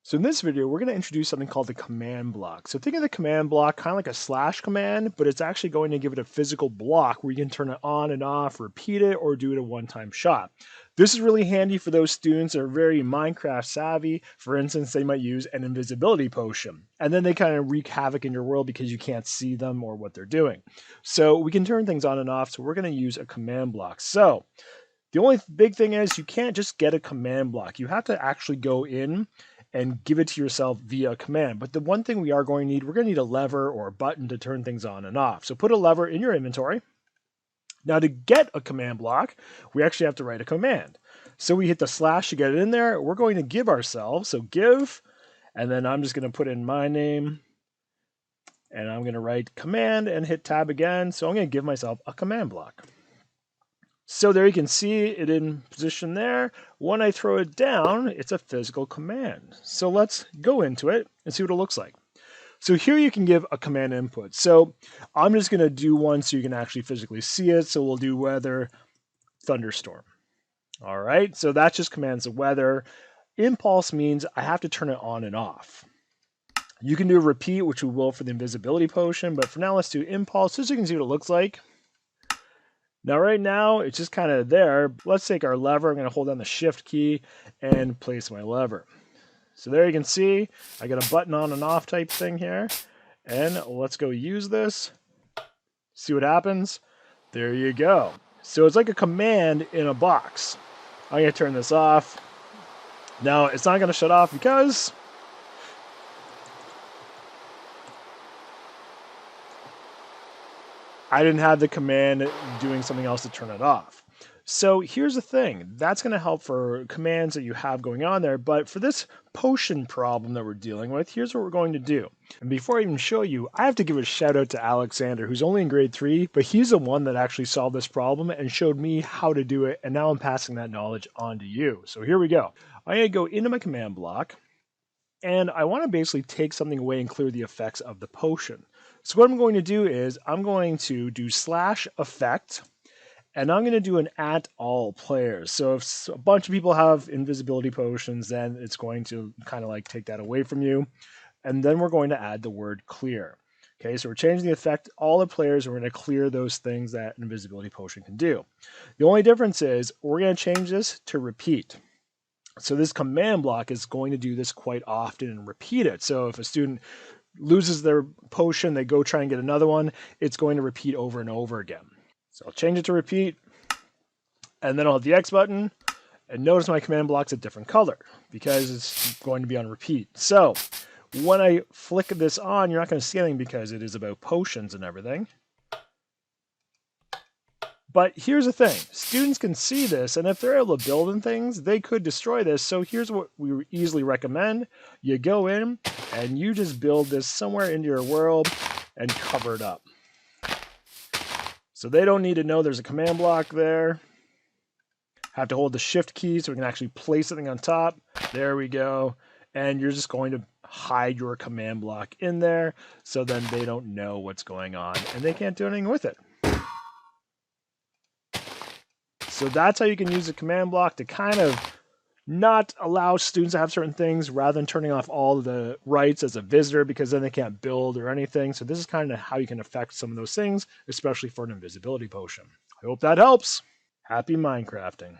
So in this video, we're going to introduce something called the command block. So think of the command block kind of like a slash command, but it's actually going to give it a physical block where you can turn it on and off, repeat it, or do it a one-time shot. This is really handy for those students that are very Minecraft savvy. For instance, they might use an invisibility potion, and then they kind of wreak havoc in your world because you can't see them or what they're doing. So we can turn things on and off, so we're going to use a command block. So the only big thing is you can't just get a command block. You have to actually go in and give it to yourself via command. But the one thing we are going to need, we're going to need a lever or a button to turn things on and off. So put a lever in your inventory. Now to get a command block, we actually have to write a command. So we hit the slash to get it in there. We're going to give ourselves, so give, and then I'm just going to put in my name, and I'm going to write command and hit tab again. So I'm going to give myself a command block. So there you can see it in position there. When I throw it down, it's a physical command. So let's go into it and see what it looks like. So here you can give a command input. So I'm just going to do one so you can actually physically see it. So we'll do weather, thunderstorm. All right, so that's just commands of weather. Impulse means I have to turn it on and off. You can do repeat, which we will for the invisibility potion, but for now let's do impulse just so you can see what it looks like. Now right now, it's just kind of there. Let's take our lever. I'm going to hold down the shift key and place my lever. So there you can see, I got a button on and off type thing here. And let's go use this. See what happens. There you go. So it's like a command in a box. I'm going to turn this off. Now it's not going to shut off because I didn't have the command doing something else to turn it off. So here's the thing. That's going to help for commands that you have going on there. But for this potion problem that we're dealing with, here's what we're going to do. And before I even show you, I have to give a shout out to Alexander, who's only in grade 3, but he's the one that actually solved this problem and showed me how to do it. And now I'm passing that knowledge on to you. So here we go. I'm going to go into my command block. And I want to basically take something away and clear the effects of the potion. So what I'm going to do is I'm going to do slash effect, and I'm going to do an at all players. So if a bunch of people have invisibility potions, then it's going to kind of like take that away from you. And then we're going to add the word clear. Okay, so we're changing the effect. All the players are going to clear those things that an invisibility potion can do. The only difference is we're going to change this to repeat. So this command block is going to do this quite often and repeat it. So if a student loses their potion, they go try and get another one, it's going to repeat over and over again. So I'll change it to repeat, and then I'll hit the X button, and notice my command block's a different color because it's going to be on repeat. So when I flick this on, you're not going to see anything because it is about potions and everything. But here's the thing, students can see this, and if they're able to build in things, they could destroy this. So here's what we easily recommend. You go in, and you just build this somewhere into your world and cover it up. So they don't need to know there's a command block there. Have to hold the shift key so we can actually place something on top. There we go. And you're just going to hide your command block in there so then they don't know what's going on, and they can't do anything with it. So that's how you can use a command block to kind of not allow students to have certain things rather than turning off all the rights as a visitor because then they can't build or anything. So this is kind of how you can affect some of those things, especially for an invisibility potion. I hope that helps. Happy Minecrafting.